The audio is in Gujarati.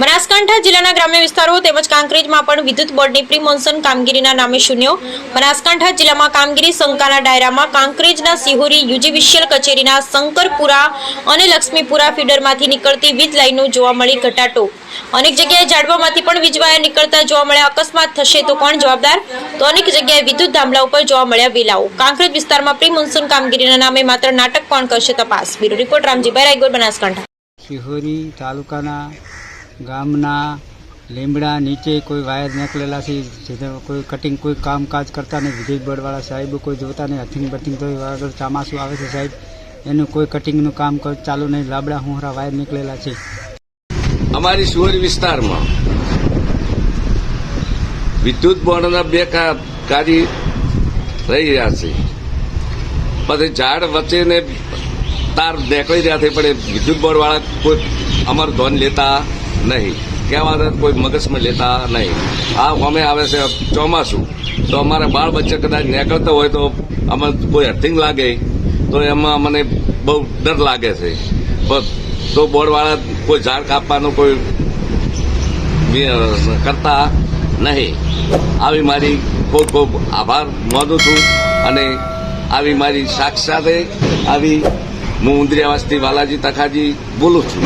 બનાસકાંઠા જિલ્લાના ગ્રામ્ય વિસ્તારો તેમજ કાંકરેજમાં પણ વિદ્યુત બોર્ડની પ્રી મોન્સૂન કામગીરીના નામે શૂન્યો। બનાસકાંઠા જિલ્લામાં કામગીરી શંકાના દાયરામાં કાંકરેજના સિહોરી યુજીવીસીએલ કચેરીના શંકરપુરા અને લક્ષ્મીપુરા ફીડરમાંથી નીકળતી વીજ લાઈનો જોવા મળી ઘટાટો। અનેક જગ્યાએ ઝાડવામાંથી પણ વીજ વાયર નીકળતા જોવા મળ્યા। અકસ્માત થશે તો કોણ જવાબદાર? તો અનેક જગ્યાએ વિદ્યુત થાંભલા ઉપર જોવા મળ્યા વેલાઓ। કાંકરેજ વિસ્તારમાં પ્રી મોન્સૂન કામગીરીના નામે માત્ર નાટક કોણ કરશે તપાસ? Bureau report Ramjibhai Raygor, Banaskantha. સિહોરી તાલુકાના ગામના લીમડા નીચે કોઈ વાયર નીકળેલા છે, જેને કોઈ કટિંગ કોઈ કામકાજ કરતા નહીં। વિદ્યુત બોર્ડવાળા સાહેબ કોઈ જોતા નહીં, હથિંગ બથિંગ તો આગળ ચોમાસું આવે છે સાહેબ, એનું કોઈ કટિંગનું કામ ચાલુ નહીં। લાબડા હુંહરા વાયર નીકળેલા છે। અમારી સિહોરી વિસ્તારમાં વિદ્યુત બોર્ડના બે કાર્ય રહી રહ્યા છે, પછી ઝાડ વચ્ચેને તાર નીકળી રહ્યા છે, પણ વિદ્યુત બોર્ડવાળા કોઈ અમારું ધ્યાન લેતા નહીં, કહેવા કોઈ મગજમાં લેતા નહીં। આ અમે આવે છે ચોમાસું, તો અમારા બાળ બચ્ચા કદાચ નીકળતા હોય તો અમારે કોઈ અર્થિંગ લાગે તો એમાં મને બહુ ડર લાગે છે। તો બોર્ડવાળા કોઈ ઝાડ કાપવાનું કોઈ કરતા નહીં। આવી મારી ખૂબ ખૂબ આભાર માનું છું, અને આવી મારી સાક્ષાતે આવી હું ઉંદરિયાવાસથી વાલાજી તખાજી બોલું છું।